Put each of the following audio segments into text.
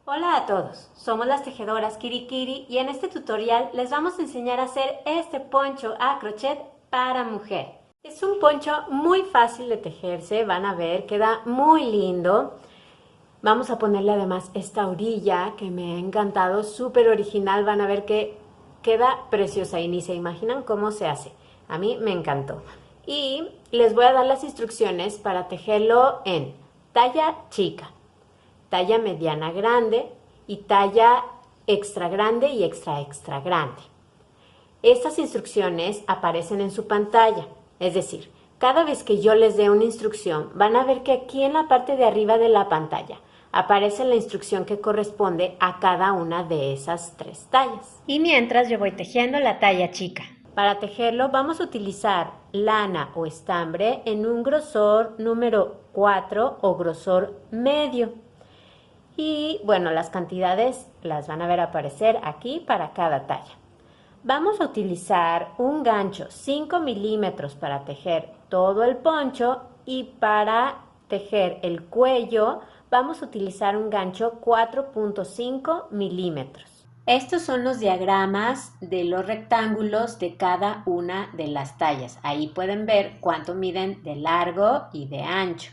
Hola a todos, somos las tejedoras Kirikiri y en este tutorial les vamos a enseñar a hacer este poncho a crochet para mujer. Es un poncho muy fácil de tejerse, van a ver, queda muy lindo. Vamos a ponerle además esta orilla que me ha encantado, súper original, van a ver que queda preciosa y ni se imaginan cómo se hace. A mí me encantó. Y les voy a dar las instrucciones para tejerlo en talla chica, talla mediana grande y talla extra grande y extra extra grande. Estas instrucciones aparecen en su pantalla, es decir, cada vez que yo les dé una instrucción, van a ver que aquí en la parte de arriba de la pantalla aparece la instrucción que corresponde a cada una de esas tres tallas. Y mientras yo voy tejiendo la talla chica. Para tejerlo vamos a utilizar lana o estambre en un grosor número 4 o grosor medio. Y bueno, las cantidades las van a ver aparecer aquí para cada talla. Vamos a utilizar un gancho 5 milímetros para tejer todo el poncho y para tejer el cuello vamos a utilizar un gancho 4.5 milímetros. Estos son los diagramas de los rectángulos de cada una de las tallas. Ahí pueden ver cuánto miden de largo y de ancho.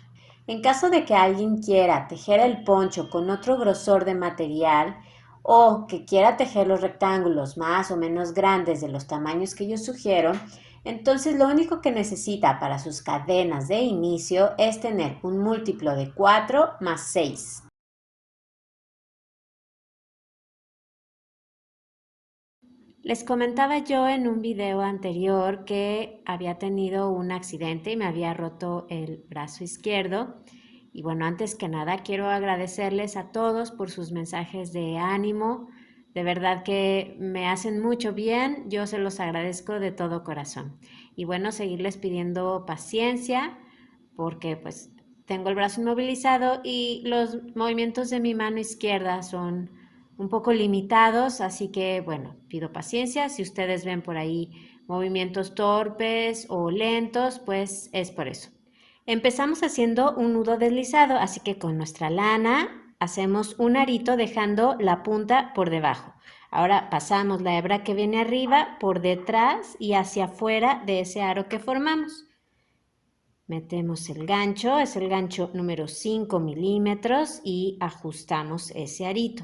En caso de que alguien quiera tejer el poncho con otro grosor de material o que quiera tejer los rectángulos más o menos grandes de los tamaños que yo sugiero, entonces lo único que necesita para sus cadenas de inicio es tener un múltiplo de 4 más 6. Les comentaba yo en un video anterior que había tenido un accidente y me había roto el brazo izquierdo. Y bueno, antes que nada quiero agradecerles a todos por sus mensajes de ánimo. De verdad que me hacen mucho bien. Yo se los agradezco de todo corazón. Y bueno, seguirles pidiendo paciencia porque pues tengo el brazo inmovilizado y los movimientos de mi mano izquierda son un poco limitados, así que bueno, pido paciencia. Si ustedes ven por ahí movimientos torpes o lentos, pues es por eso. Empezamos haciendo un nudo deslizado, así que con nuestra lana hacemos un arito dejando la punta por debajo. Ahora pasamos la hebra que viene arriba por detrás y hacia afuera de ese aro que formamos. Metemos el gancho, es el gancho número 5 milímetros y ajustamos ese arito.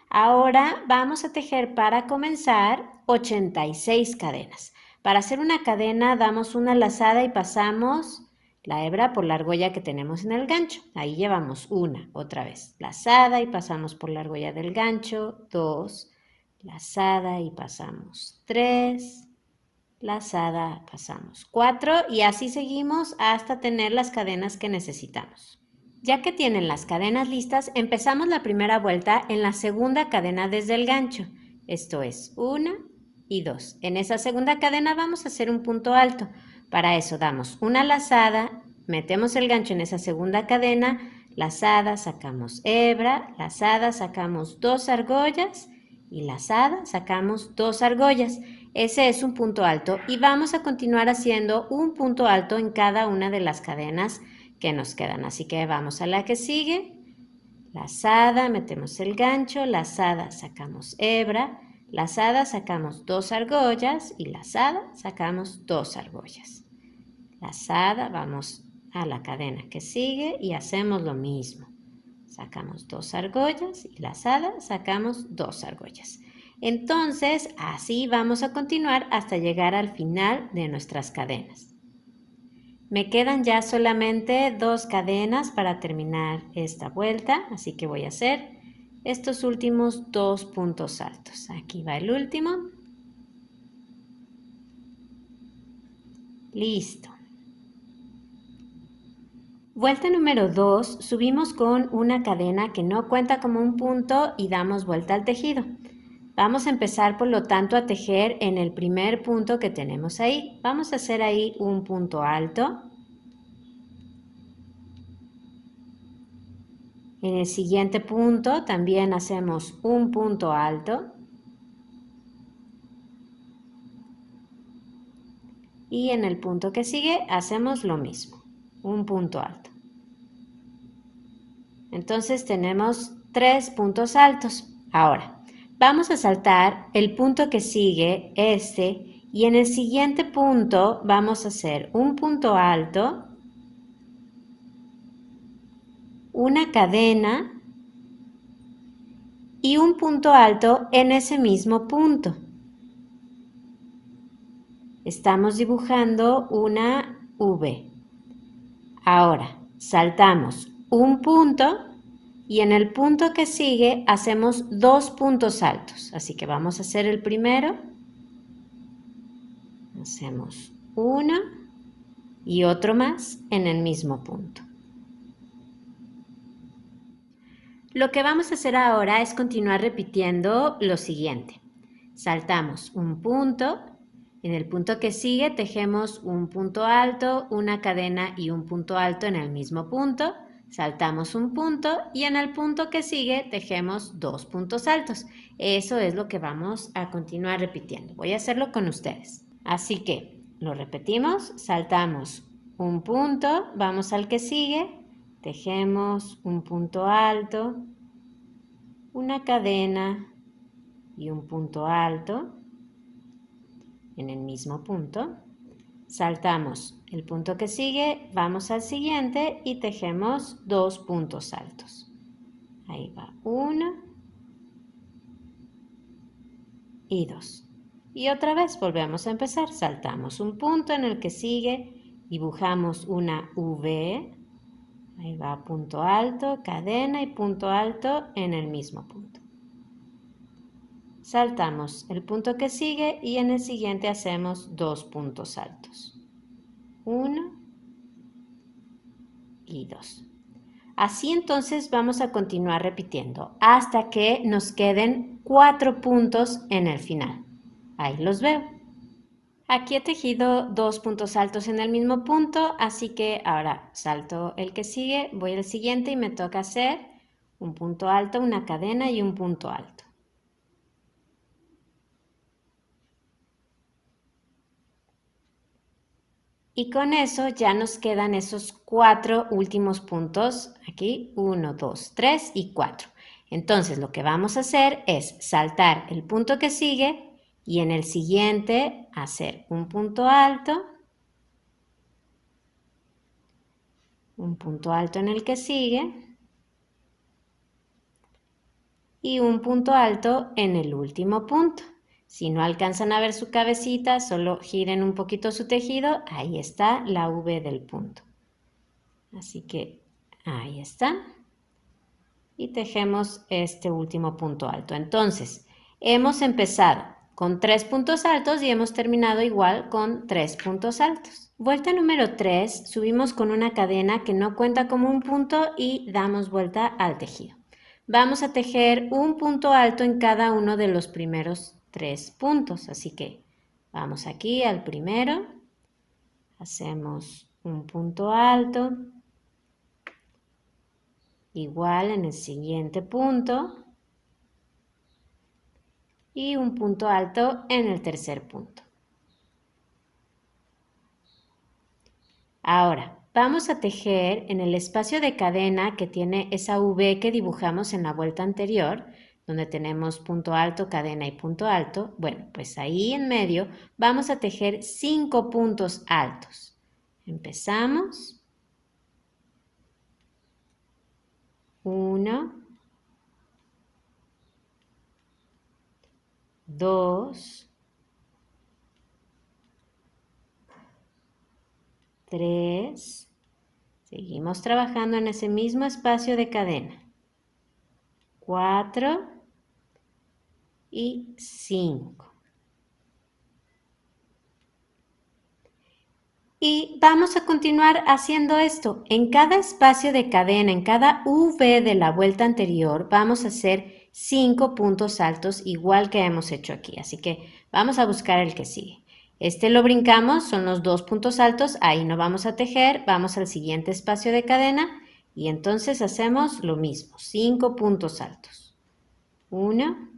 Ahora vamos a tejer para comenzar 86 cadenas. Para hacer una cadena damos una lazada y pasamos la hebra por la argolla que tenemos en el gancho. Ahí llevamos una, otra vez, lazada y pasamos por la argolla del gancho, 2, lazada y pasamos 3, lazada, pasamos 4 y así seguimos hasta tener las cadenas que necesitamos. Ya que tienen las cadenas listas, empezamos la primera vuelta en la segunda cadena desde el gancho. Esto es 1 y 2. En esa segunda cadena vamos a hacer un punto alto. Para eso damos una lazada, metemos el gancho en esa segunda cadena, lazada, sacamos hebra, lazada, sacamos 2 argollas y lazada, sacamos 2 argollas. Ese es un punto alto y vamos a continuar haciendo un punto alto en cada una de las cadenas que nos quedan. Así que vamos a la que sigue, lazada, metemos el gancho, lazada, sacamos hebra, lazada, sacamos 2 argollas y lazada, sacamos 2 argollas. Lazada, vamos a la cadena que sigue y hacemos lo mismo. Sacamos 2 argollas y lazada, sacamos 2 argollas. Entonces, así vamos a continuar hasta llegar al final de nuestras cadenas. Me quedan ya solamente 2 cadenas para terminar esta vuelta, así que voy a hacer estos últimos 2 puntos altos. Aquí va el último. Listo. Vuelta número 2, subimos con una cadena que no cuenta como un punto y damos vuelta al tejido. Vamos a empezar, por lo tanto, a tejer en el primer punto que tenemos ahí. Vamos a hacer ahí un punto alto. En el siguiente punto también hacemos un punto alto. Y en el punto que sigue hacemos lo mismo, un punto alto. Entonces tenemos 3 puntos altos. Ahora, vamos a saltar el punto que sigue, y en el siguiente punto vamos a hacer un punto alto, una cadena y un punto alto en ese mismo punto. Estamos dibujando una V. Ahora, saltamos un punto y en el punto que sigue hacemos 2 puntos altos. Así que vamos a hacer el primero. Hacemos uno y otro más en el mismo punto. Lo que vamos a hacer ahora es continuar repitiendo lo siguiente. Saltamos un punto, en el punto que sigue tejemos un punto alto, una cadena y un punto alto en el mismo punto, saltamos un punto y en el punto que sigue tejemos 2 puntos altos. Eso es lo que vamos a continuar repitiendo. Voy a hacerlo con ustedes. Así que lo repetimos, saltamos un punto, vamos al que sigue, tejemos un punto alto, una cadena y un punto alto en el mismo punto. Saltamos el punto que sigue, vamos al siguiente y tejemos 2 puntos altos. Ahí va, 1 y 2. Y otra vez volvemos a empezar, saltamos un punto en el que sigue, dibujamos una V. Ahí va, punto alto, cadena y punto alto en el mismo punto. Saltamos el punto que sigue y en el siguiente hacemos 2 puntos altos. 1 y 2. Así entonces vamos a continuar repitiendo hasta que nos queden 4 puntos en el final. Ahí los veo. Aquí he tejido 2 puntos altos en el mismo punto, así que ahora salto el que sigue, voy al siguiente y me toca hacer un punto alto, una cadena y un punto alto. Y con eso ya nos quedan esos 4 últimos puntos, aquí 1, 2, 3 y 4. Entonces lo que vamos a hacer es saltar el punto que sigue y en el siguiente hacer un punto alto en el que sigue y un punto alto en el último punto. Si no alcanzan a ver su cabecita, solo giren un poquito su tejido, ahí está la V del punto. Así que ahí está. Y tejemos este último punto alto. Entonces, hemos empezado con 3 puntos altos y hemos terminado igual con 3 puntos altos. Vuelta número 3, subimos con una cadena que no cuenta como un punto y damos vuelta al tejido. Vamos a tejer un punto alto en cada uno de los primeros 3 puntos, así que vamos aquí al primero, hacemos un punto alto, igual en el siguiente punto y un punto alto en el tercer punto. Ahora, vamos a tejer en el espacio de cadena que tiene esa V que dibujamos en la vuelta anterior, donde tenemos punto alto, cadena y punto alto. Bueno, pues ahí en medio vamos a tejer 5 puntos altos. Empezamos. 1, 2, 3, seguimos trabajando en ese mismo espacio de cadena. 4 y 5. Y vamos a continuar haciendo esto. En cada espacio de cadena, en cada V de la vuelta anterior, vamos a hacer 5 puntos altos igual que hemos hecho aquí. Así que vamos a buscar el que sigue. Este lo brincamos, son los 2 puntos altos, ahí no vamos a tejer, vamos al siguiente espacio de cadena y entonces hacemos lo mismo, 5 puntos altos. 1,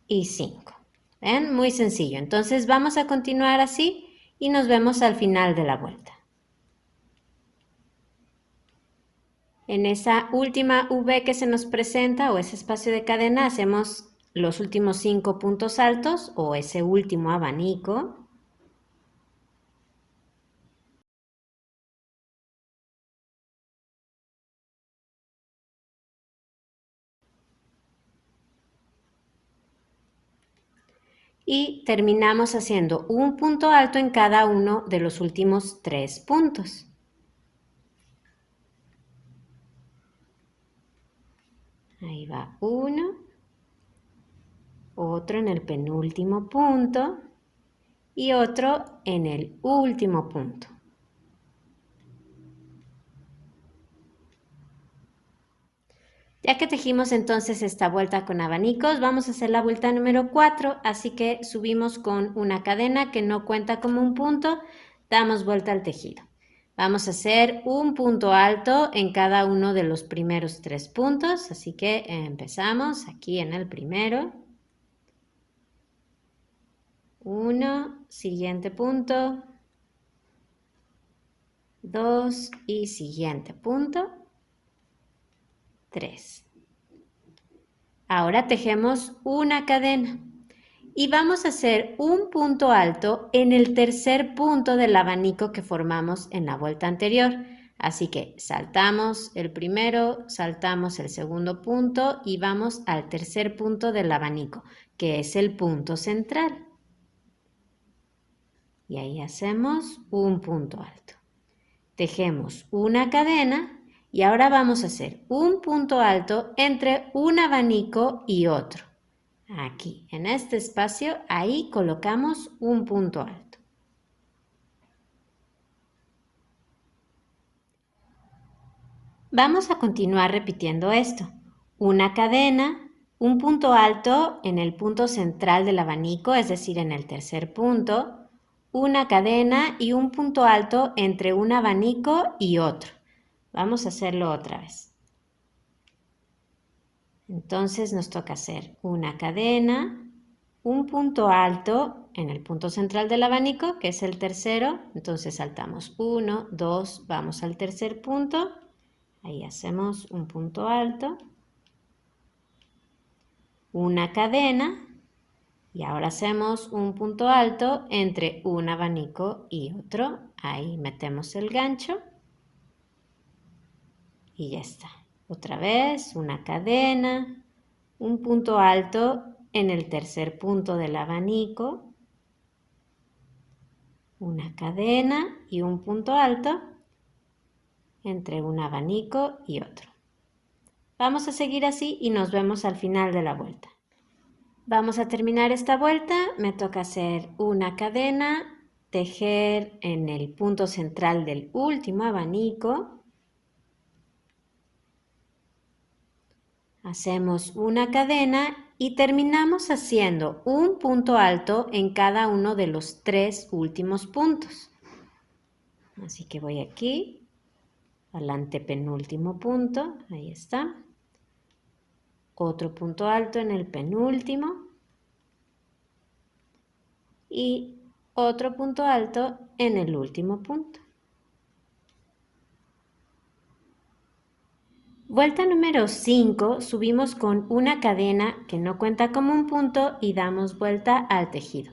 y 5. ¿Ven? Muy sencillo. Entonces vamos a continuar así y nos vemos al final de la vuelta. En esa última V que se nos presenta o ese espacio de cadena hacemos los últimos 5 puntos altos o ese último abanico. Y terminamos haciendo un punto alto en cada uno de los últimos 3 puntos. Ahí va uno, otro en el penúltimo punto y otro en el último punto. Ya que tejimos entonces esta vuelta con abanicos, vamos a hacer la vuelta número 4, así que subimos con una cadena que no cuenta como un punto, damos vuelta al tejido. Vamos a hacer un punto alto en cada uno de los primeros 3 puntos, así que empezamos aquí en el primero. 1, siguiente punto, 2 y siguiente punto, 3. Ahora tejemos una cadena y vamos a hacer un punto alto en el tercer punto del abanico que formamos en la vuelta anterior. Así que saltamos el primero, saltamos el segundo punto y vamos al tercer punto del abanico, que es el punto central. Y ahí hacemos un punto alto. Tejemos una cadena y ahora vamos a hacer un punto alto entre un abanico y otro. Aquí, en este espacio, ahí colocamos un punto alto. Vamos a continuar repitiendo esto. Una cadena, un punto alto en el punto central del abanico, es decir, en el tercer punto, una cadena y un punto alto entre un abanico y otro. Vamos a hacerlo otra vez. Entonces nos toca hacer una cadena, un punto alto en el punto central del abanico, que es el tercero. Entonces saltamos 1, 2, vamos al tercer punto. Ahí hacemos un punto alto, una cadena y ahora hacemos un punto alto entre un abanico y otro. Ahí metemos el gancho y ya está. Otra vez una cadena, un punto alto en el tercer punto del abanico, una cadena y un punto alto entre un abanico y otro. Vamos a seguir así y nos vemos al final de la vuelta. Vamos a terminar esta vuelta, me toca hacer una cadena, tejer en el punto central del último abanico, hacemos una cadena y terminamos haciendo un punto alto en cada uno de los 3 últimos puntos. Así que voy aquí al antepenúltimo punto, ahí está. Otro punto alto en el penúltimo y otro punto alto en el último punto. Vuelta número 5, subimos con una cadena que no cuenta como un punto y damos vuelta al tejido.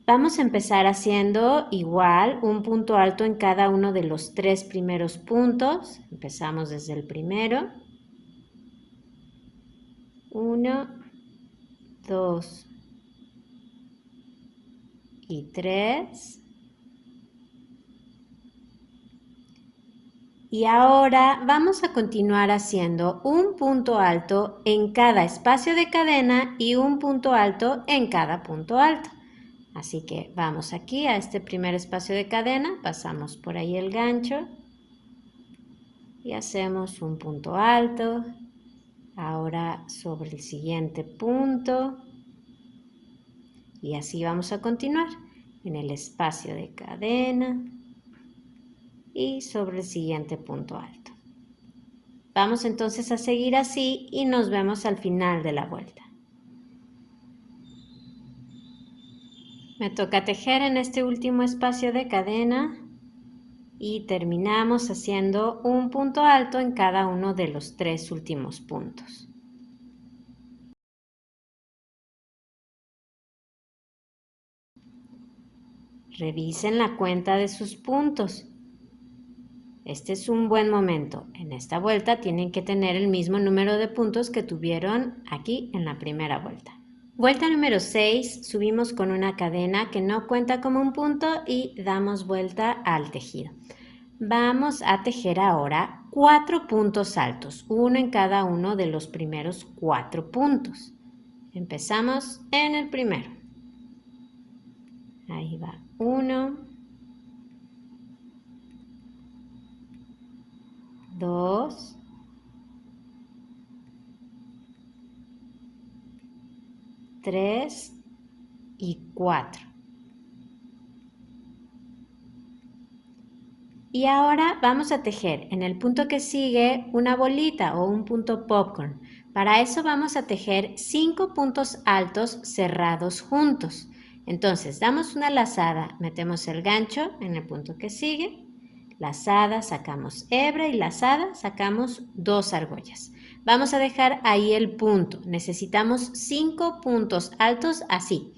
Vamos a empezar haciendo igual un punto alto en cada uno de los 3 primeros puntos. Empezamos desde el primero. 1, 2 y 3. Y ahora vamos a continuar haciendo un punto alto en cada espacio de cadena y un punto alto en cada punto alto. Así que vamos aquí a este primer espacio de cadena, pasamos por ahí el gancho y hacemos un punto alto. Ahora sobre el siguiente punto y así vamos a continuar en el espacio de cadena y sobre el siguiente punto alto. Vamos entonces a seguir así y nos vemos al final de la vuelta. Me toca tejer en este último espacio de cadena y terminamos haciendo un punto alto en cada uno de los 3 últimos puntos. Revisen la cuenta de sus puntos. Este es un buen momento. En esta vuelta tienen que tener el mismo número de puntos que tuvieron aquí en la primera vuelta. Vuelta número 6, subimos con una cadena que no cuenta como un punto y damos vuelta al tejido. Vamos a tejer ahora 4 puntos altos, uno en cada uno de los primeros 4 puntos. Empezamos en el primero. Ahí va 1, 2, 3 y 4. Y ahora vamos a tejer en el punto que sigue una bolita o un punto popcorn. Para eso vamos a tejer 5 puntos altos cerrados juntos. Entonces damos una lazada, metemos el gancho en el punto que sigue, lazada, sacamos hebra y lazada, sacamos 2 argollas. Vamos a dejar ahí el punto. Necesitamos 5 puntos altos así,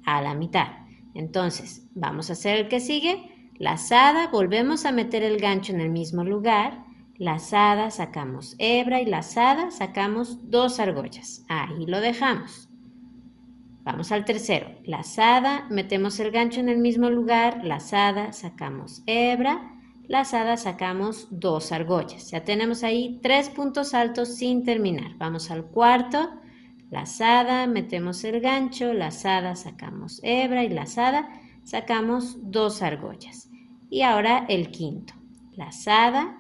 a la mitad. Entonces vamos a hacer el que sigue. Lazada, volvemos a meter el gancho en el mismo lugar, lazada, sacamos hebra y lazada, sacamos 2 argollas. Ahí lo dejamos. Vamos al tercero, lazada, metemos el gancho en el mismo lugar, lazada, sacamos hebra, lazada, sacamos 2 argollas. Ya tenemos ahí 3 puntos altos sin terminar. Vamos al cuarto, lazada, metemos el gancho, lazada, sacamos hebra y lazada, sacamos 2 argollas. Y ahora el quinto, lazada,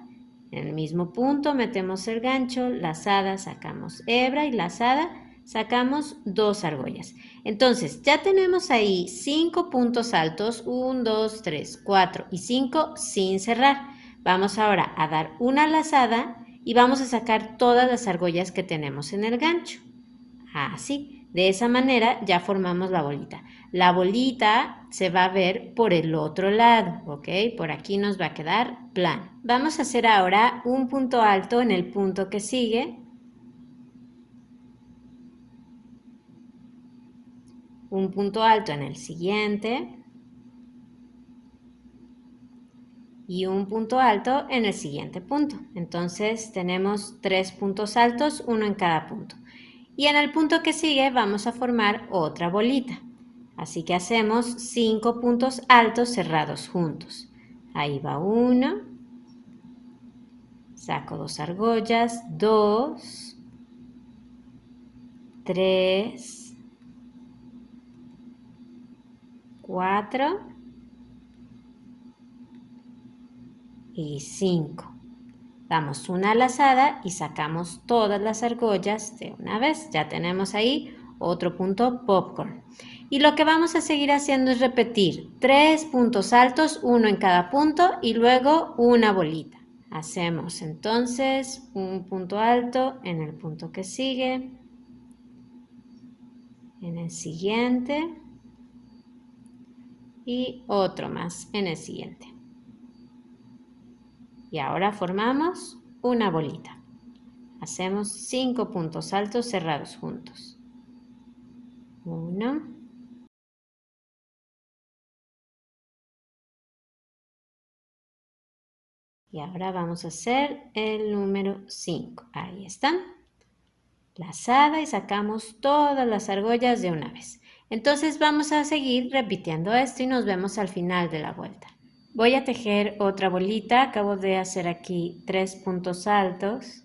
en el mismo punto metemos el gancho, lazada, sacamos hebra y lazada, sacamos 2 argollas. Entonces ya tenemos ahí 5 puntos altos, 1, 2, 3, 4 y 5 sin cerrar. Vamos ahora a dar una lazada y vamos a sacar todas las argollas que tenemos en el gancho. Así, de esa manera ya formamos la bolita. La bolita se va a ver por el otro lado, ¿ok? Por aquí nos va a quedar plano. Vamos a hacer ahora un punto alto en el punto que sigue. Un punto alto en el siguiente. Y un punto alto en el siguiente punto. Entonces tenemos 3 puntos altos, uno en cada punto. Y en el punto que sigue vamos a formar otra bolita. Así que hacemos 5 puntos altos cerrados juntos. Ahí va uno. Saco 2 argollas, 2, 3, 4 y 5. Damos una lazada y sacamos todas las argollas de una vez. Ya tenemos ahí otro punto popcorn. Y lo que vamos a seguir haciendo es repetir 3 puntos altos, uno en cada punto y luego una bolita. Hacemos entonces un punto alto en el punto que sigue, en el siguiente y otro más en el siguiente. Y ahora formamos una bolita. Hacemos 5 puntos altos cerrados juntos. 1. Y ahora vamos a hacer el número 5. Ahí están. Lazada y sacamos todas las argollas de una vez. Entonces vamos a seguir repitiendo esto y nos vemos al final de la vuelta. Voy a tejer otra bolita. Acabo de hacer aquí 3 puntos altos.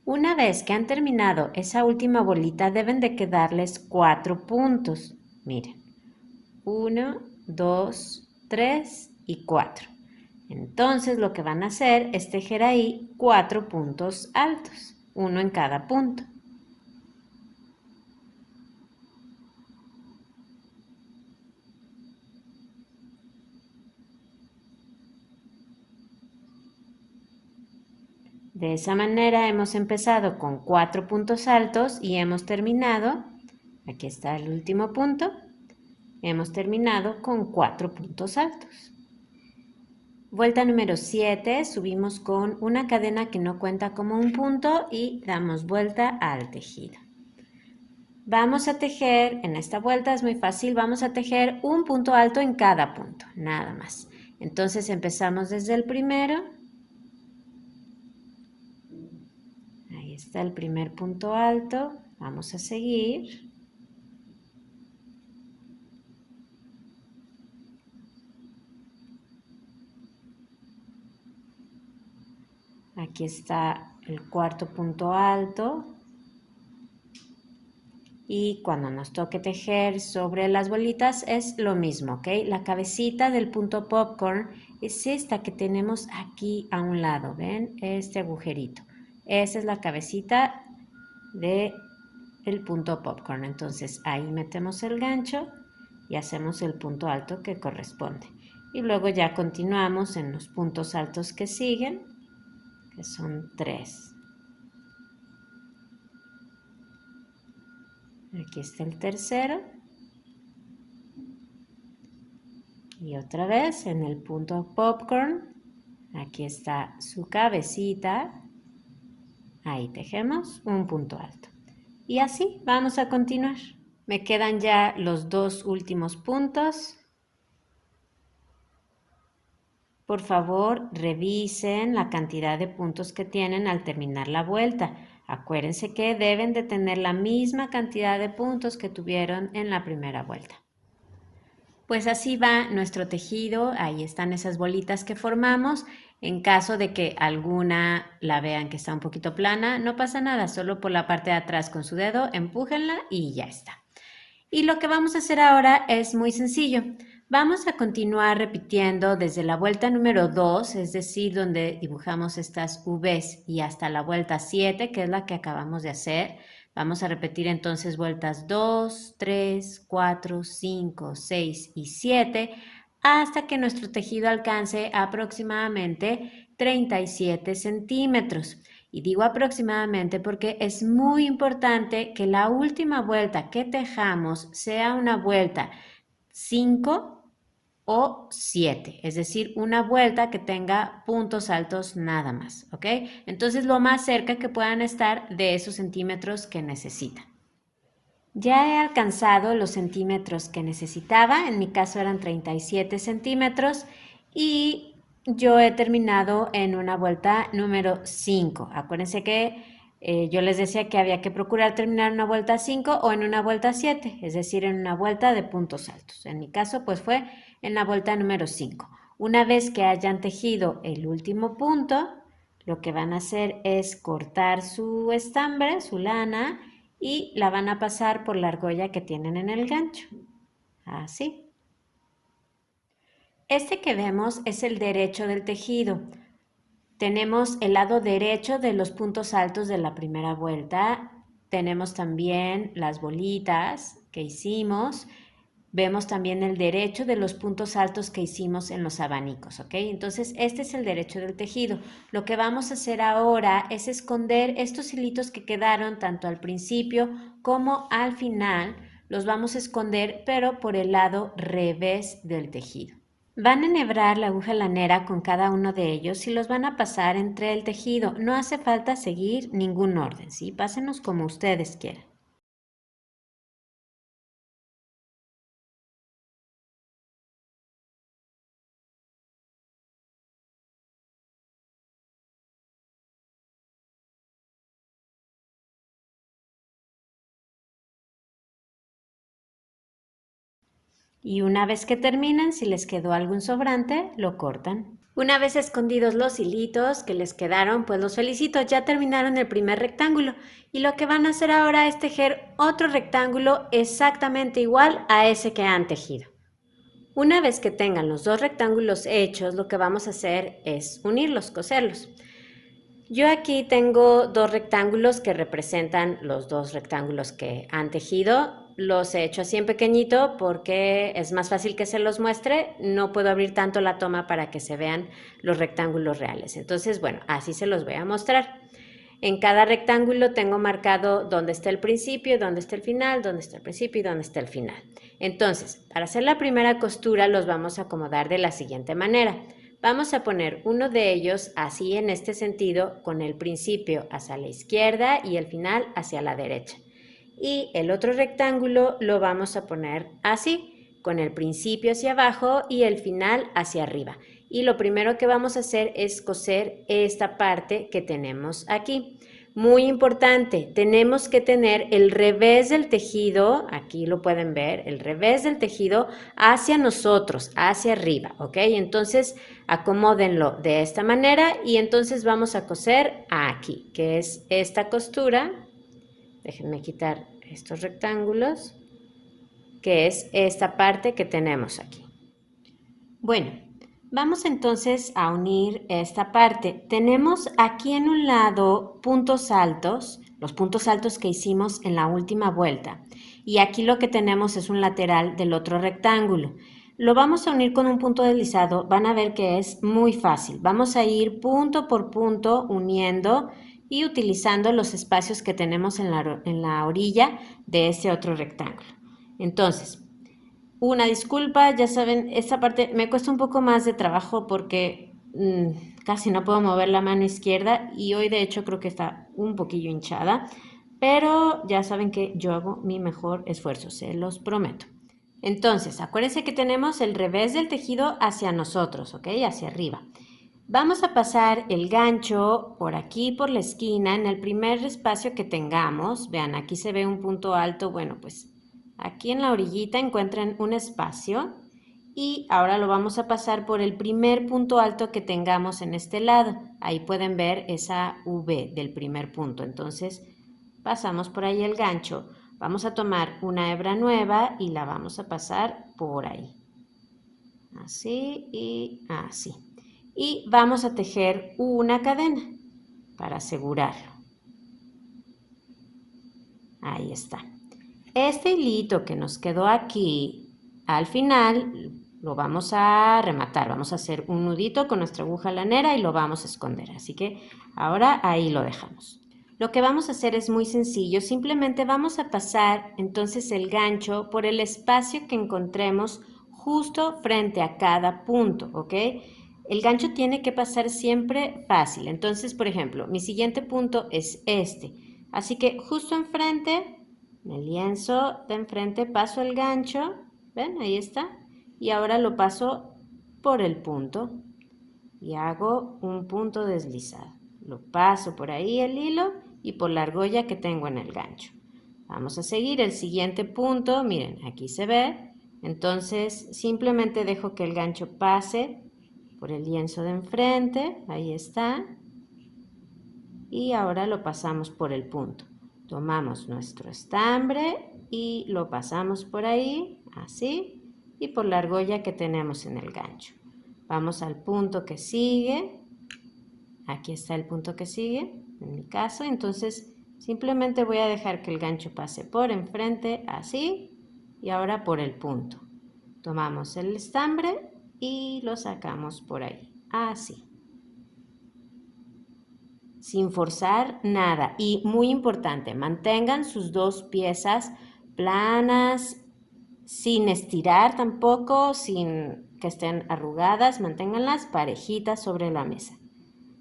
Una vez que han terminado esa última bolita deben de quedarles 4 puntos. Miren, 1, 2, 3 y 4. Entonces lo que van a hacer es tejer ahí 4 puntos altos, uno en cada punto. De esa manera hemos empezado con 4 puntos altos y hemos terminado, aquí está el último punto, hemos terminado con 4 puntos altos. Vuelta número 7, subimos con una cadena que no cuenta como un punto y damos vuelta al tejido. Vamos a tejer, en esta vuelta es muy fácil, vamos a tejer un punto alto en cada punto, nada más. Entonces empezamos desde el primero. Ahí está el primer punto alto, vamos a seguir. Aquí está el cuarto punto alto. Y cuando nos toque tejer sobre las bolitas es lo mismo, ¿ok? La cabecita del punto popcorn es esta que tenemos aquí a un lado, ¿ven? Este agujerito. Esa es la cabecita del punto popcorn. Entonces ahí metemos el gancho y hacemos el punto alto que corresponde. Y luego ya continuamos en los puntos altos que siguen, que son 3. Aquí está el tercero. Y otra vez en el punto popcorn, aquí está su cabecita. Ahí tejemos un punto alto. Y así vamos a continuar. Me quedan ya los 2 últimos puntos. Por favor, revisen la cantidad de puntos que tienen al terminar la vuelta. Acuérdense que deben de tener la misma cantidad de puntos que tuvieron en la primera vuelta. Pues así va nuestro tejido, ahí están esas bolitas que formamos. En caso de que alguna la vean que está un poquito plana, no pasa nada, solo por la parte de atrás con su dedo, empújenla y ya está. Y lo que vamos a hacer ahora es muy sencillo. Vamos a continuar repitiendo desde la vuelta número 2, es decir, donde dibujamos estas V's y hasta la vuelta 7, que es la que acabamos de hacer. Vamos a repetir entonces vueltas 2, 3, 4, 5, 6 y 7 hasta que nuestro tejido alcance aproximadamente 37 centímetros. Y digo aproximadamente porque es muy importante que la última vuelta que tejamos sea una vuelta 5 o 7, es decir, una vuelta que tenga puntos altos nada más, ¿ok? Entonces lo más cerca que puedan estar de esos centímetros que necesitan. Ya he alcanzado los centímetros que necesitaba, en mi caso eran 37 centímetros y yo he terminado en una vuelta número 5. Acuérdense que yo les decía que había que procurar terminar una vuelta 5 o en una vuelta 7, es decir, en una vuelta de puntos altos. En mi caso, pues fue en la vuelta número 5. Una vez que hayan tejido el último punto, lo que van a hacer es cortar su estambre, su lana, y la van a pasar por la argolla que tienen en el gancho. Así. Este que vemos es el derecho del tejido. Tenemos el lado derecho de los puntos altos de la primera vuelta. Tenemos también las bolitas que hicimos. Vemos también el derecho de los puntos altos que hicimos en los abanicos, ¿ok? Entonces, este es el derecho del tejido. Lo que vamos a hacer ahora es esconder estos hilitos que quedaron tanto al principio como al final. Los vamos a esconder, pero por el lado revés del tejido. Van a enhebrar la aguja lanera con cada uno de ellos y los van a pasar entre el tejido. No hace falta seguir ningún orden, ¿sí? Pásenlos como ustedes quieran. Y una vez que terminan, si les quedó algún sobrante, lo cortan. Una vez escondidos los hilitos que les quedaron, pues los felicito, ya terminaron el primer rectángulo. Y lo que van a hacer ahora es tejer otro rectángulo exactamente igual a ese que han tejido. Una vez que tengan los 2 rectángulos hechos, lo que vamos a hacer es unirlos, coserlos. Yo aquí tengo 2 rectángulos que representan los 2 rectángulos que han tejido. los he hecho así en pequeñito porque es más fácil que se los muestre. No puedo abrir tanto la toma para que se vean los rectángulos reales. Entonces, bueno, así se los voy a mostrar. En cada rectángulo tengo marcado dónde está el principio, dónde está el final, dónde está el principio y dónde está el final. Entonces, para hacer la primera costura los vamos a acomodar de la siguiente manera. Vamos a poner uno de ellos así en este sentido, con el principio hacia la izquierda y el final hacia la derecha. Y el otro rectángulo lo vamos a poner así, con el principio hacia abajo y el final hacia arriba. Y lo primero que vamos a hacer es coser esta parte que tenemos aquí. Muy importante, tenemos que tener el revés del tejido, aquí lo pueden ver, el revés del tejido hacia nosotros, hacia arriba, ¿ok? Entonces acomódenlo de esta manera y entonces vamos a coser aquí, que es esta costura. Déjenme quitar estos rectángulos, que es esta parte que tenemos aquí. Bueno, vamos entonces a unir esta parte. Tenemos aquí en un lado puntos altos, los puntos altos que hicimos en la última vuelta. Y aquí lo que tenemos es un lateral del otro rectángulo. Lo vamos a unir con un punto deslizado. Van a ver que es muy fácil. Vamos a ir punto por punto uniendo y utilizando los espacios que tenemos en la orilla de ese otro rectángulo. Entonces, una disculpa, ya saben, esta parte me cuesta un poco más de trabajo porque casi no puedo mover la mano izquierda y hoy de hecho creo que está un poquillo hinchada, pero ya saben que yo hago mi mejor esfuerzo, se los prometo. Entonces, acuérdense que tenemos el revés del tejido hacia nosotros, ¿ok? Hacia arriba. Vamos a pasar el gancho por aquí, por la esquina, en el primer espacio que tengamos. Vean, aquí se ve un punto alto. Bueno, pues aquí en la orillita encuentran un espacio y ahora lo vamos a pasar por el primer punto alto que tengamos en este lado. Ahí pueden ver esa V del primer punto. Entonces, pasamos por ahí el gancho. Vamos a tomar una hebra nueva y la vamos a pasar por ahí. Así y así. Y vamos a tejer una cadena para asegurarlo. Ahí está. Este hilito que nos quedó aquí, al final lo vamos a rematar. Vamos a hacer un nudito con nuestra aguja lanera y lo vamos a esconder. Así que ahora ahí lo dejamos. Lo que vamos a hacer es muy sencillo. Simplemente vamos a pasar entonces el gancho por el espacio que encontremos justo frente a cada punto, ¿ok? El gancho tiene que pasar siempre fácil. Entonces, por ejemplo, mi siguiente punto es este. Así que justo enfrente, en el lienzo de enfrente, paso el gancho. ¿Ven? Ahí está. Y ahora lo paso por el punto y hago un punto deslizado. Lo paso por ahí el hilo y por la argolla que tengo en el gancho. Vamos a seguir el siguiente punto. Miren, aquí se ve. Entonces, simplemente dejo que el gancho pase por el lienzo de enfrente. Ahí está. Y ahora lo pasamos por el punto. Tomamos nuestro estambre y lo pasamos por ahí, así, y por la argolla que tenemos en el gancho. Vamos al punto que sigue. Aquí está el punto que sigue, en mi caso. Entonces, simplemente voy a dejar que el gancho pase por enfrente, así, y ahora por el punto. Tomamos el estambre y lo sacamos por ahí, así. Sin forzar nada. Y muy importante, mantengan sus dos piezas planas, sin estirar tampoco, sin que estén arrugadas, manténganlas parejitas sobre la mesa.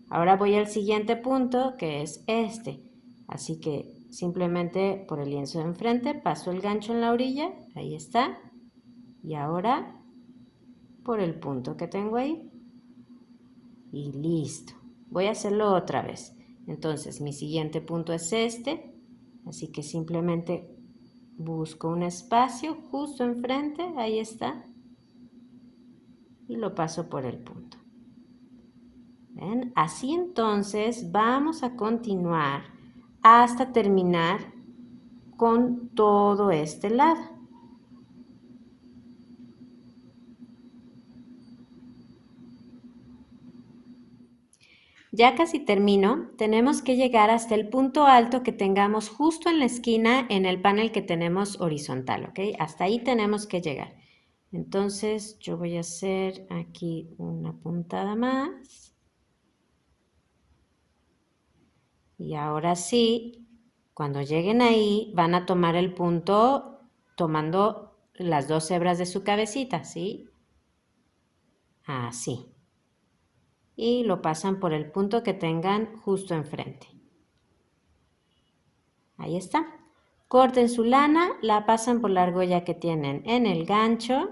Ahora voy al siguiente punto, que es este. Así que simplemente por el lienzo de enfrente paso el gancho en la orilla, ahí está. Y ahora por el punto que tengo ahí. Y listo. Voy a hacerlo otra vez. Entonces mi siguiente punto es este, así que simplemente busco un espacio justo enfrente, ahí está, y lo paso por el punto. ¿Ven? Así entonces vamos a continuar hasta terminar con todo este lado. Ya casi termino, tenemos que llegar hasta el punto alto que tengamos justo en la esquina en el panel que tenemos horizontal, ¿ok? Hasta ahí tenemos que llegar. Entonces yo voy a hacer aquí una puntada más. Y ahora sí, cuando lleguen ahí, van a tomar el punto tomando las 2 hebras de su cabecita, ¿sí? Así. Y lo pasan por el punto que tengan justo enfrente. Ahí está. Corten su lana, la pasan por la argolla que tienen en el gancho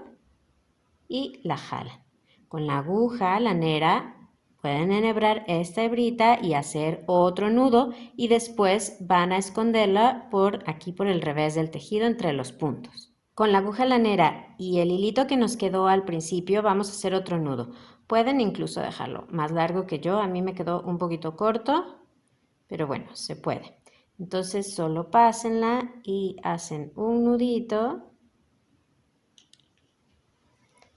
y la jalan. Con la aguja lanera pueden enhebrar esta hebrita y hacer otro nudo y después van a esconderla por aquí por el revés del tejido entre los puntos. Con la aguja lanera y el hilito que nos quedó al principio vamos a hacer otro nudo. Pueden incluso dejarlo más largo que yo, a mí me quedó un poquito corto, pero bueno, se puede. Entonces solo pásenla y hacen un nudito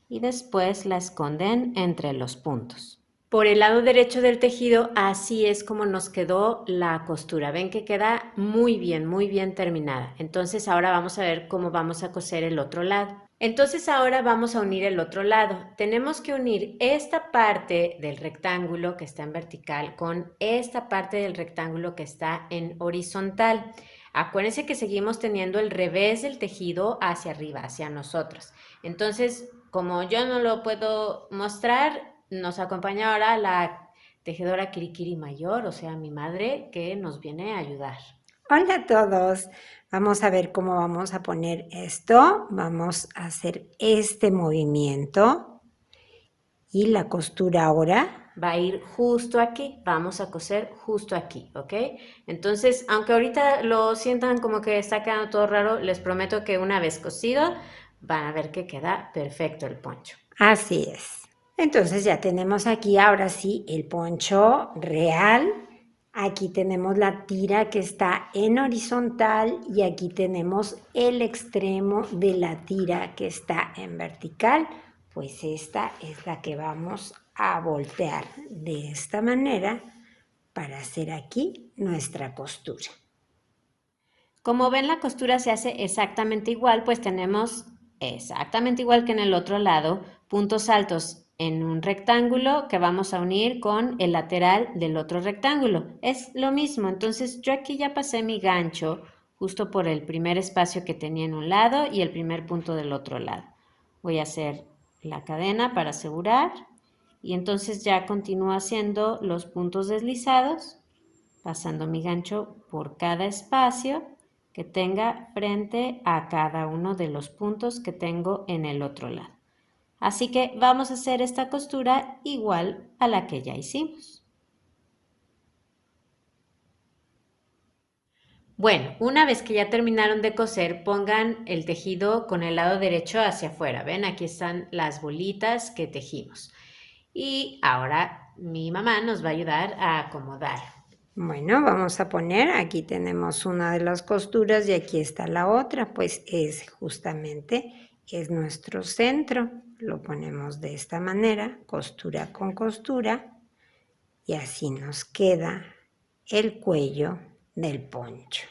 y después la esconden entre los puntos. Por el lado derecho del tejido, así es como nos quedó la costura. Ven que queda muy bien terminada. Entonces ahora vamos a ver cómo vamos a coser el otro lado. Entonces ahora vamos a unir el otro lado. Tenemos que unir esta parte del rectángulo que está en vertical con esta parte del rectángulo que está en horizontal. Acuérdense que seguimos teniendo el revés del tejido hacia arriba, hacia nosotros. Entonces, como yo no lo puedo mostrar, nos acompaña ahora la tejedora Kirikiri mayor, o sea, mi madre, que nos viene a ayudar. Hola a todos. Vamos a ver cómo vamos a poner esto. Vamos a hacer este movimiento y la costura ahora. Va a ir justo aquí, vamos a coser justo aquí, ¿ok? Entonces, aunque ahorita lo sientan como que está quedando todo raro, les prometo que una vez cosido van a ver que queda perfecto el poncho. Así es. Entonces ya tenemos aquí ahora sí el poncho real. Aquí tenemos la tira que está en horizontal y aquí tenemos el extremo de la tira que está en vertical. Pues esta es la que vamos a voltear de esta manera para hacer aquí nuestra costura. Como ven, la costura se hace exactamente igual, pues tenemos exactamente igual que en el otro lado, puntos altos en un rectángulo que vamos a unir con el lateral del otro rectángulo. Es lo mismo, entonces yo aquí ya pasé mi gancho justo por el primer espacio que tenía en un lado y el primer punto del otro lado. Voy a hacer la cadena para asegurar y entonces ya continúo haciendo los puntos deslizados, pasando mi gancho por cada espacio que tenga frente a cada uno de los puntos que tengo en el otro lado. Así que vamos a hacer esta costura igual a la que ya hicimos. Bueno, una vez que ya terminaron de coser, pongan el tejido con el lado derecho hacia afuera. ¿Ven? Aquí están las bolitas que tejimos. Y ahora mi mamá nos va a ayudar a acomodar. Bueno, vamos a poner, aquí tenemos una de las costuras y aquí está la otra, pues es nuestro centro. Lo ponemos de esta manera, costura con costura, y así nos queda el cuello del poncho.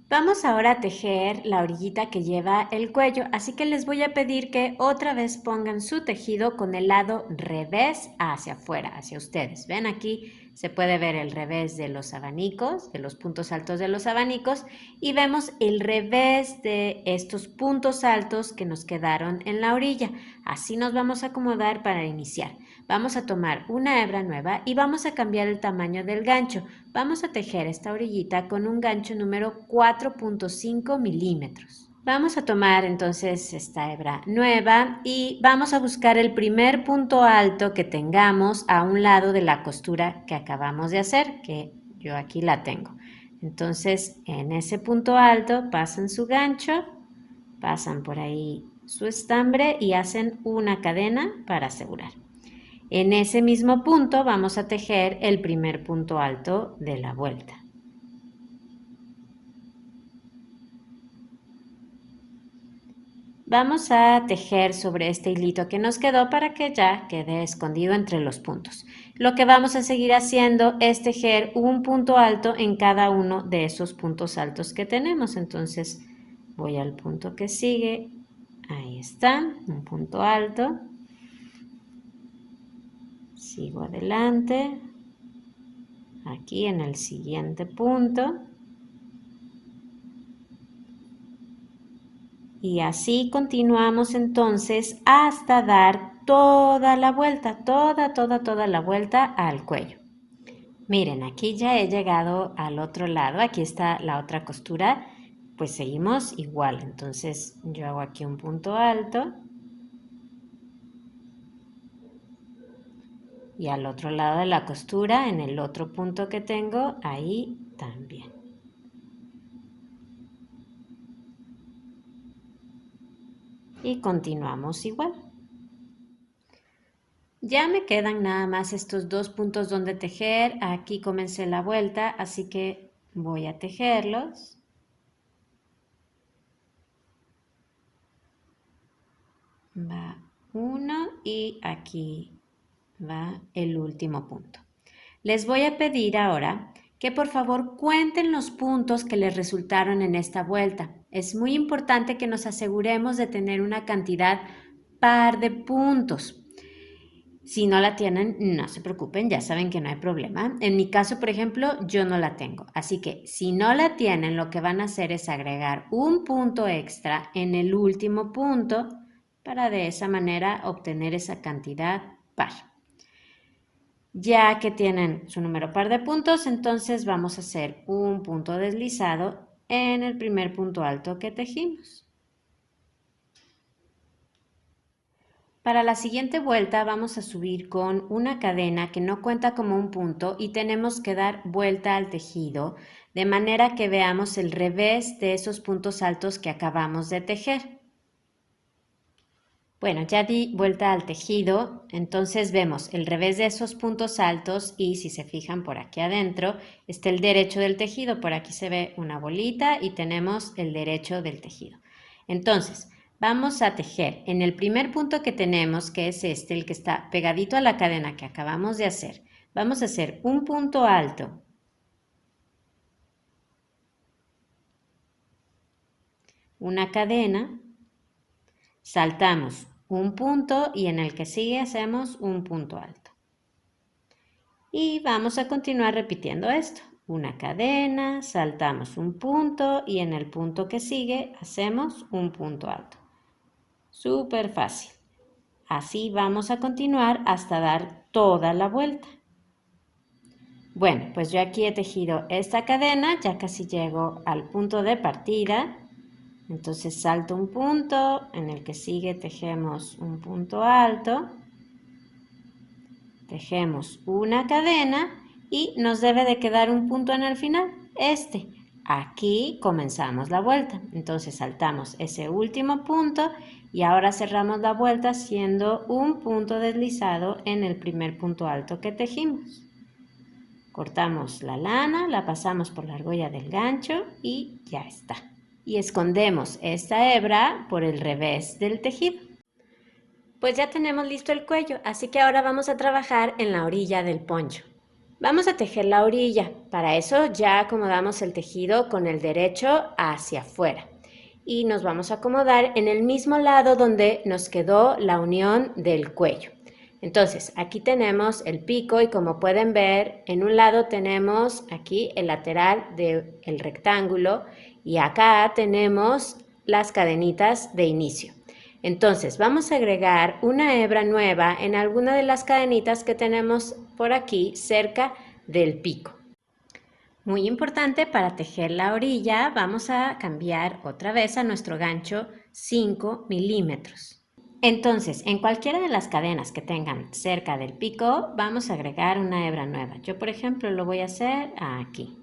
Vamos ahora a tejer la orillita que lleva el cuello, así que les voy a pedir que otra vez pongan su tejido con el lado revés hacia afuera, hacia ustedes. Ven aquí, se puede ver el revés de los abanicos, de los puntos altos de los abanicos, y vemos el revés de estos puntos altos que nos quedaron en la orilla. Así nos vamos a acomodar para iniciar. Vamos a tomar una hebra nueva y vamos a cambiar el tamaño del gancho. Vamos a tejer esta orillita con un gancho número 4.5 milímetros. Vamos a tomar entonces esta hebra nueva y vamos a buscar el primer punto alto que tengamos a un lado de la costura que acabamos de hacer, que yo aquí la tengo. Entonces en ese punto alto pasan su gancho, pasan por ahí su estambre y hacen una cadena para asegurar. En ese mismo punto vamos a tejer el primer punto alto de la vuelta. Vamos a tejer sobre este hilito que nos quedó para que ya quede escondido entre los puntos. Lo que vamos a seguir haciendo es tejer un punto alto en cada uno de esos puntos altos que tenemos. Entonces voy al punto que sigue, ahí está, un punto alto. Sigo adelante, aquí en el siguiente punto. Y así continuamos entonces hasta dar toda la vuelta, toda la vuelta al cuello. Miren, aquí ya he llegado al otro lado, aquí está la otra costura, pues seguimos igual. Entonces yo hago aquí un punto alto y al otro lado de la costura, en el otro punto que tengo, ahí también. Y continuamos igual. Ya me quedan nada más estos dos puntos donde tejer. Aquí comencé la vuelta, así que voy a tejerlos. Va uno y aquí va el último punto. Les voy a pedir ahora que por favor cuenten los puntos que les resultaron en esta vuelta. Es muy importante que nos aseguremos de tener una cantidad par de puntos. Si no la tienen, no se preocupen, ya saben que no hay problema. En mi caso, por ejemplo, yo no la tengo. Así que si no la tienen, lo que van a hacer es agregar un punto extra en el último punto para de esa manera obtener esa cantidad par. Ya que tienen su número par de puntos, entonces vamos a hacer un punto deslizado en el primer punto alto que tejimos. Para la siguiente vuelta vamos a subir con una cadena que no cuenta como un punto y tenemos que dar vuelta al tejido de manera que veamos el revés de esos puntos altos que acabamos de tejer. Bueno, ya di vuelta al tejido, entonces vemos el revés de esos puntos altos y si se fijan por aquí adentro está el derecho del tejido. Por aquí se ve una bolita y tenemos el derecho del tejido. Entonces, vamos a tejer en el primer punto que tenemos, que es este, el que está pegadito a la cadena que acabamos de hacer. Vamos a hacer un punto alto, una cadena, saltamos un punto y en el que sigue hacemos un punto alto. Y vamos a continuar repitiendo esto. Una cadena, saltamos un punto y en el punto que sigue hacemos un punto alto. Súper fácil. Así vamos a continuar hasta dar toda la vuelta. Bueno, pues yo aquí he tejido esta cadena, ya casi llego al punto de partida. Entonces salto un punto, en el que sigue tejemos un punto alto, tejemos una cadena y nos debe de quedar un punto en el final, este. Aquí comenzamos la vuelta, entonces saltamos ese último punto y ahora cerramos la vuelta haciendo un punto deslizado en el primer punto alto que tejimos. Cortamos la lana, la pasamos por la argolla del gancho y ya está. Y escondemos esta hebra por el revés del tejido. Pues ya tenemos listo el cuello, así que ahora vamos a trabajar en la orilla del poncho. Vamos a tejer la orilla. Para eso ya acomodamos el tejido con el derecho hacia afuera. Y nos vamos a acomodar en el mismo lado donde nos quedó la unión del cuello. Entonces, aquí tenemos el pico y como pueden ver, en un lado tenemos aquí el lateral del rectángulo y acá tenemos las cadenitas de inicio. Entonces, vamos a agregar una hebra nueva en alguna de las cadenitas que tenemos por aquí cerca del pico. Muy importante, para tejer la orilla vamos a cambiar otra vez a nuestro gancho 5 milímetros. Entonces, en cualquiera de las cadenas que tengan cerca del pico vamos a agregar una hebra nueva. Yo, por ejemplo, lo voy a hacer aquí.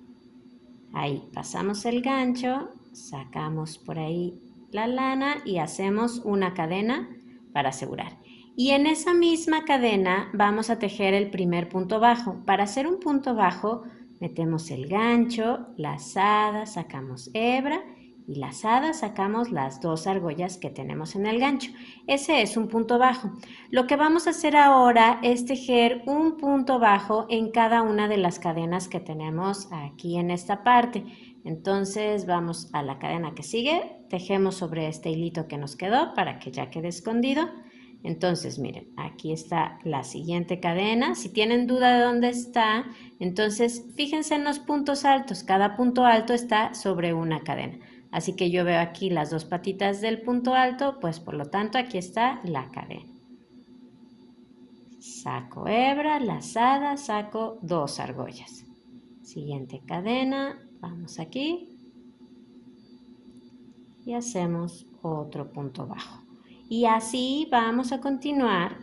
Ahí pasamos el gancho, sacamos por ahí la lana y hacemos una cadena para asegurar. Y en esa misma cadena vamos a tejer el primer punto bajo. Para hacer un punto bajo metemos el gancho, lazada, sacamos hebra y lazada sacamos las 2 argollas que tenemos en el gancho. Ese es un punto bajo. Lo que vamos a hacer ahora es tejer un punto bajo en cada una de las cadenas que tenemos aquí en esta parte. Entonces vamos a la cadena que sigue, tejemos sobre este hilito que nos quedó para que ya quede escondido. Entonces miren, aquí está la siguiente cadena. Si tienen duda de dónde está, entonces fíjense en los puntos altos. Cada punto alto está sobre una cadena. Así que yo veo aquí las 2 patitas del punto alto, pues por lo tanto aquí está la cadena. Saco hebra, lazada, saco 2 argollas. Siguiente cadena, vamos aquí y hacemos otro punto bajo. Y así vamos a continuar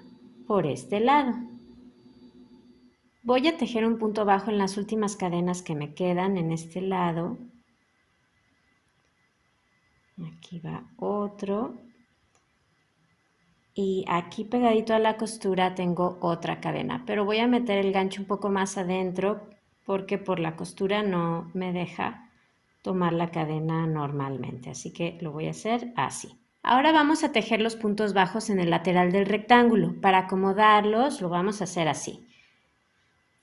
por este lado. Voy a tejer un punto bajo en las últimas cadenas que me quedan en este lado. Aquí va otro. Y aquí pegadito a la costura tengo otra cadena, pero voy a meter el gancho un poco más adentro porque por la costura no me deja tomar la cadena normalmente, así que lo voy a hacer así. Ahora vamos a tejer los puntos bajos en el lateral del rectángulo. Para acomodarlos lo vamos a hacer así.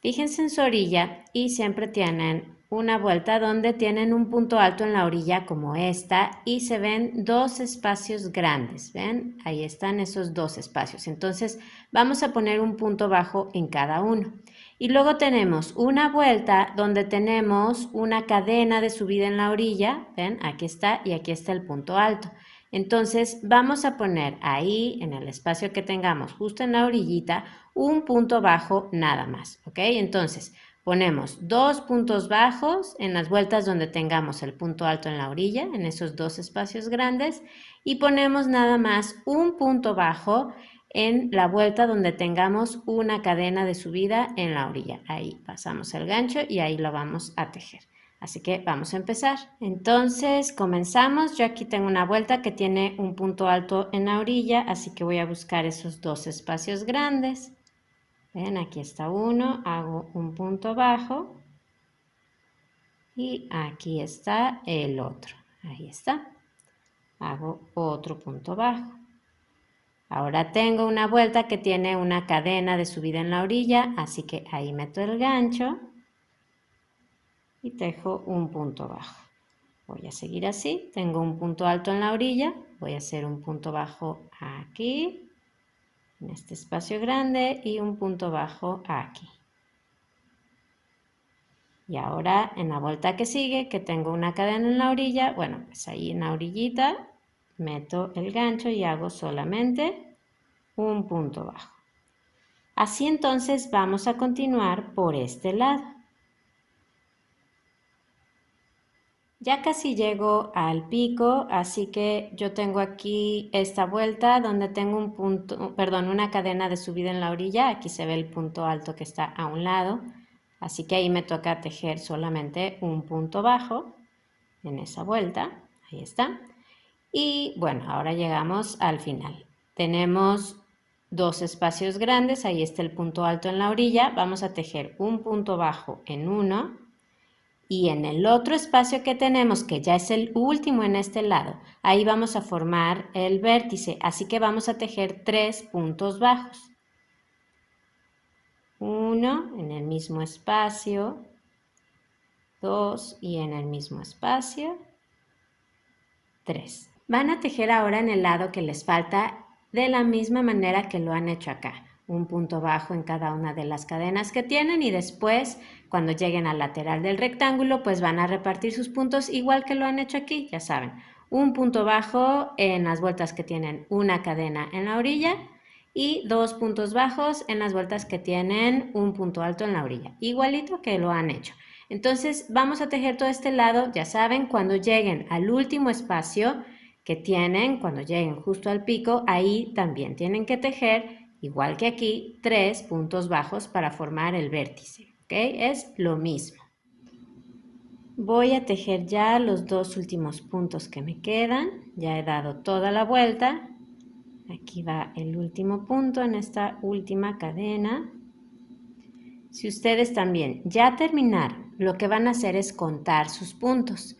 Fíjense en su orilla y siempre tienen una vuelta donde tienen un punto alto en la orilla como esta y se ven 2 espacios grandes, ¿ven? Ahí están esos 2 espacios. Entonces vamos a poner un punto bajo en cada uno. Y luego tenemos una vuelta donde tenemos una cadena de subida en la orilla, ¿ven? Aquí está y aquí está el punto alto. Entonces vamos a poner ahí en el espacio que tengamos justo en la orillita un punto bajo nada más, ¿ok? Entonces ponemos 2 puntos bajos en las vueltas donde tengamos el punto alto en la orilla, en esos 2 espacios grandes, y ponemos nada más un punto bajo en la vuelta donde tengamos una cadena de subida en la orilla. Ahí pasamos el gancho y ahí lo vamos a tejer. Así que vamos a empezar. Entonces comenzamos. Yo aquí tengo una vuelta que tiene un punto alto en la orilla, así que voy a buscar esos 2 espacios grandes. Ven, aquí está uno, hago un punto bajo y aquí está el otro. Ahí está. Hago otro punto bajo. Ahora tengo una vuelta que tiene una cadena de subida en la orilla, así que ahí meto el gancho y tejo un punto bajo. Voy a seguir así, tengo un punto alto en la orilla, voy a hacer un punto bajo aquí, en este espacio grande, y un punto bajo aquí. Y ahora en la vuelta que sigue, que tengo una cadena en la orilla, bueno, pues ahí en la orillita meto el gancho y hago solamente un punto bajo. Así entonces vamos a continuar por este lado. Ya casi llego al pico, así que yo tengo aquí esta vuelta donde tengo un punto, perdón, una cadena de subida en la orilla. Aquí se ve el punto alto que está a un lado, así que ahí me toca tejer solamente un punto bajo en esa vuelta. Ahí está. Y bueno, ahora llegamos al final. Tenemos 2 espacios grandes, ahí está el punto alto en la orilla. Vamos a tejer un punto bajo en uno. Y en el otro espacio que tenemos, que ya es el último en este lado, ahí vamos a formar el vértice, así que vamos a tejer 3 puntos bajos. Uno en el mismo espacio, 2 y en el mismo espacio, 3. Van a tejer ahora en el lado que les falta de la misma manera que lo han hecho acá. Un punto bajo en cada una de las cadenas que tienen y después cuando lleguen al lateral del rectángulo pues van a repartir sus puntos igual que lo han hecho aquí, ya saben. Un punto bajo en las vueltas que tienen una cadena en la orilla y 2 puntos bajos en las vueltas que tienen un punto alto en la orilla, igualito que lo han hecho. Entonces vamos a tejer todo este lado, ya saben, cuando lleguen al último espacio que tienen, cuando lleguen justo al pico, ahí también tienen que tejer, igual que aquí, 3 puntos bajos para formar el vértice, ¿ok? Es lo mismo. Voy a tejer ya los 2 últimos puntos que me quedan, ya he dado toda la vuelta. Aquí va el último punto en esta última cadena. Si ustedes también ya terminaron, lo que van a hacer es contar sus puntos.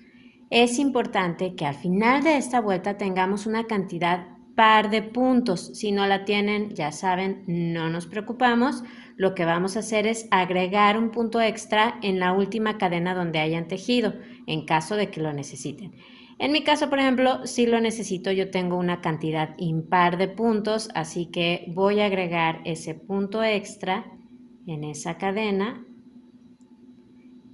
es importante que al final de esta vuelta tengamos una cantidad par de puntos. Si no la tienen, ya saben, no nos preocupamos. Lo que vamos a hacer es agregar un punto extra en la última cadena donde hayan tejido, en caso de que lo necesiten. En mi caso, por ejemplo, si lo necesito, yo tengo una cantidad impar de puntos, así que voy a agregar ese punto extra en esa cadena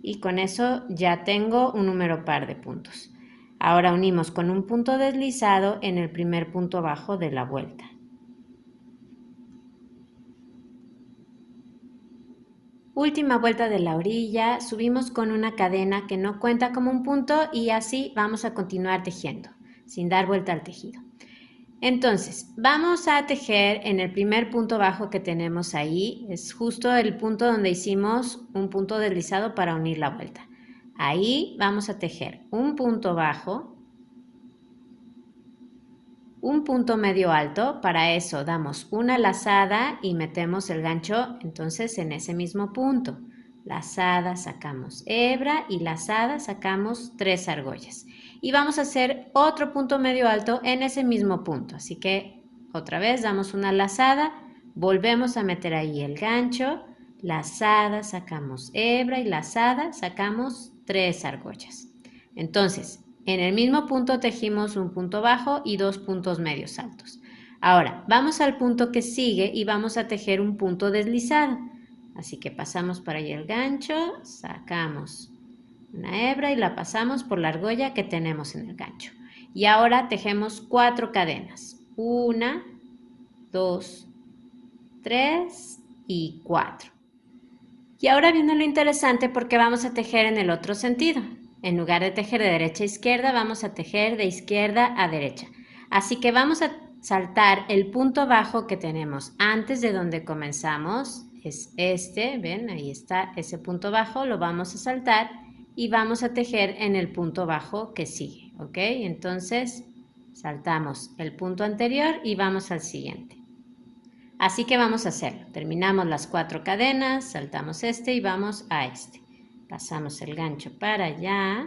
y con eso ya tengo un número par de puntos. Ahora unimos con un punto deslizado en el primer punto bajo de la vuelta. Última vuelta de la orilla, subimos con una cadena que no cuenta como un punto y así vamos a continuar tejiendo, sin dar vuelta al tejido. Entonces, vamos a tejer en el primer punto bajo que tenemos ahí, es justo el punto donde hicimos un punto deslizado para unir la vuelta. Ahí vamos a tejer un punto bajo, un punto medio alto, para eso damos una lazada y metemos el gancho entonces en ese mismo punto. Lazada, sacamos hebra y lazada, sacamos 3 argollas. Y vamos a hacer otro punto medio alto en ese mismo punto. Así que otra vez damos una lazada, volvemos a meter ahí el gancho, lazada, sacamos hebra y lazada, sacamos 3 argollas. Entonces, en el mismo punto tejimos un punto bajo y 2 puntos medios altos. Ahora, vamos al punto que sigue y vamos a tejer un punto deslizado. Así que pasamos por ahí el gancho, sacamos una hebra y la pasamos por la argolla que tenemos en el gancho. Y ahora tejemos 4 cadenas. 1, 2, 3 y 4. Y ahora viene lo interesante porque vamos a tejer en el otro sentido. En lugar de tejer de derecha a izquierda, vamos a tejer de izquierda a derecha. Así que vamos a saltar el punto bajo que tenemos antes de donde comenzamos. Es este, ven, ahí está ese punto bajo, lo vamos a saltar y vamos a tejer en el punto bajo que sigue, ¿ok? Entonces, saltamos el punto anterior y vamos al siguiente. Así que vamos a hacerlo. Terminamos las 4 cadenas, saltamos este y vamos a este. Pasamos el gancho para allá.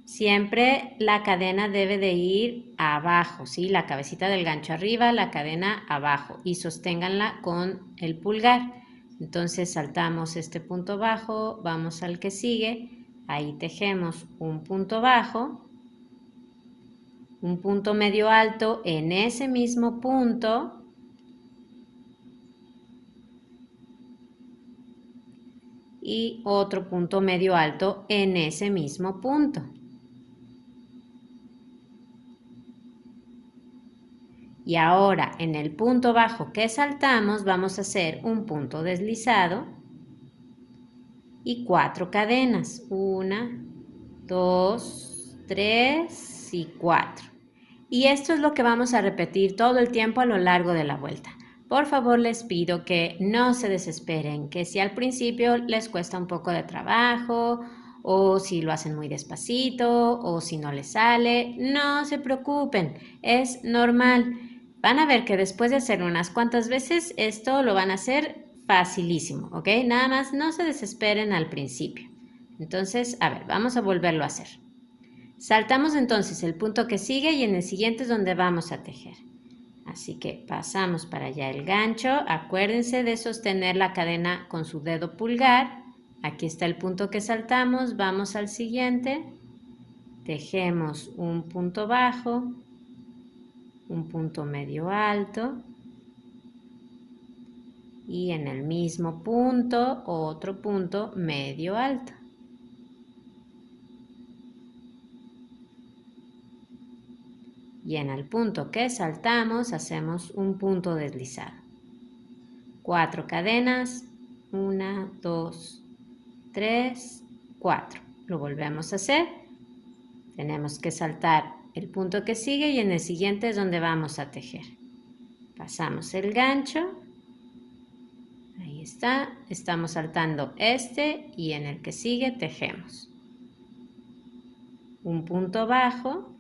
Siempre la cadena debe de ir abajo, ¿sí? La cabecita del gancho arriba, la cadena abajo y sosténganla con el pulgar. Entonces saltamos este punto bajo, vamos al que sigue, ahí tejemos un punto bajo, un punto medio alto en ese mismo punto y otro punto medio alto en ese mismo punto. Y ahora en el punto bajo que saltamos vamos a hacer un punto deslizado y 4 cadenas. 1, 2, 3 y 4. Y esto es lo que vamos a repetir todo el tiempo a lo largo de la vuelta. Por favor, les pido que no se desesperen, que si al principio les cuesta un poco de trabajo o si lo hacen muy despacito o si no les sale, no se preocupen, es normal. Van a ver que después de hacer unas cuantas veces esto lo van a hacer facilísimo, ¿ok? Nada más no se desesperen al principio. Entonces, a ver, vamos a volverlo a hacer. Saltamos entonces el punto que sigue y en el siguiente es donde vamos a tejer. Así que pasamos para allá el gancho. Acuérdense de sostener la cadena con su dedo pulgar. Aquí está el punto que saltamos. Vamos al siguiente. Tejemos un punto bajo, un punto medio alto y en el mismo punto otro punto medio alto. Y en el punto que saltamos hacemos un punto deslizado. 4 cadenas, 1, 2, 3, 4. Lo volvemos a hacer. Tenemos que saltar el punto que sigue y en el siguiente es donde vamos a tejer. Pasamos el gancho. Ahí está. Estamos saltando este y en el que sigue tejemos. Un punto bajo,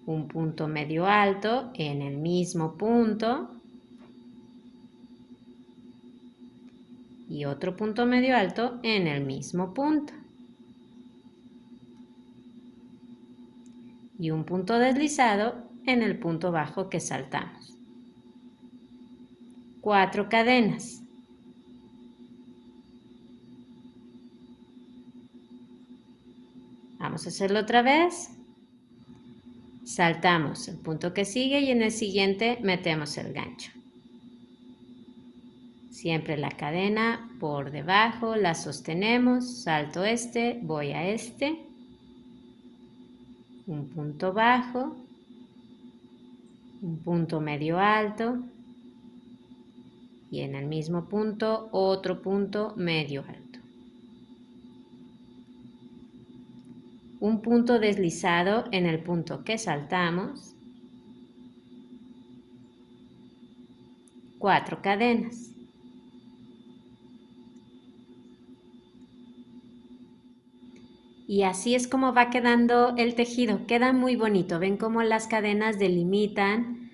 un punto medio alto en el mismo punto y otro punto medio alto en el mismo punto. y un punto deslizado en el punto bajo que saltamos. 4 cadenas. Vamos a hacerlo otra vez. Saltamos el punto que sigue y en el siguiente metemos el gancho. Siempre la cadena por debajo, la sostenemos, salto este, voy a este, un punto bajo, un punto medio alto y en el mismo punto otro punto medio alto. Un punto deslizado en el punto que saltamos, 4 cadenas. Y así es como va quedando el tejido, queda muy bonito. Ven cómo las cadenas delimitan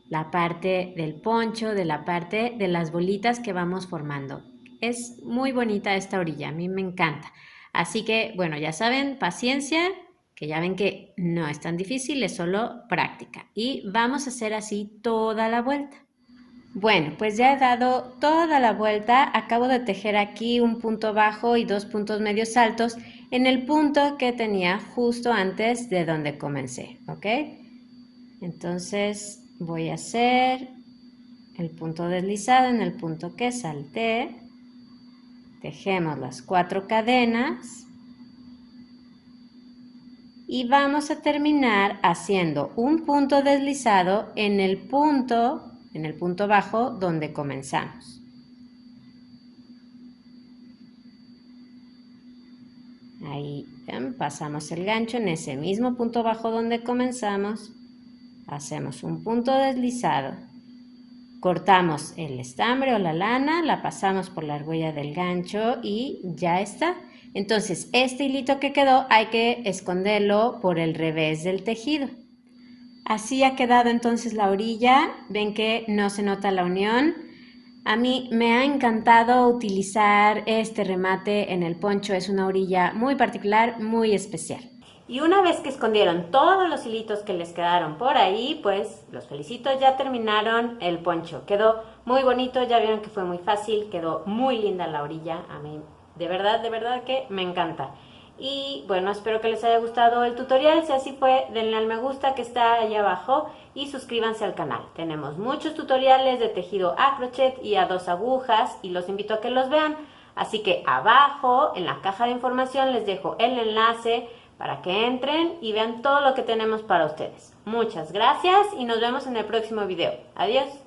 la parte del poncho, de la parte de las bolitas que vamos formando. Es muy bonita esta orilla, a mí me encanta. Así que, bueno, ya saben, paciencia, que ya ven que no es tan difícil, es solo práctica. Y vamos a hacer así toda la vuelta. Bueno, pues ya he dado toda la vuelta, acabo de tejer aquí un punto bajo y 2 puntos medios altos en el punto que tenía justo antes de donde comencé, ¿ok? Entonces voy a hacer el punto deslizado en el punto que salté, tejemos las 4 cadenas y vamos a terminar haciendo un punto deslizado en el punto bajo donde comenzamos. Ahí pasamos el gancho en ese mismo punto bajo donde comenzamos, hacemos un punto deslizado, cortamos el estambre o la lana, la pasamos por la argolla del gancho y ya está. Entonces este hilito que quedó hay que esconderlo por el revés del tejido. Así ha quedado entonces la orilla, ven que no se nota la unión. A mí me ha encantado utilizar este remate en el poncho, es una orilla muy particular, muy especial. Y una vez que escondieron todos los hilitos que les quedaron por ahí, pues los felicito, ya terminaron el poncho. Quedó muy bonito, ya vieron que fue muy fácil, quedó muy linda la orilla, a mí de verdad que me encanta. Y bueno, espero que les haya gustado el tutorial. Si así fue, denle al me gusta que está ahí abajo y suscríbanse al canal. Tenemos muchos tutoriales de tejido a crochet y a 2 agujas y los invito a que los vean. Así que abajo en la caja de información les dejo el enlace para que entren y vean todo lo que tenemos para ustedes. Muchas gracias y nos vemos en el próximo video. Adiós.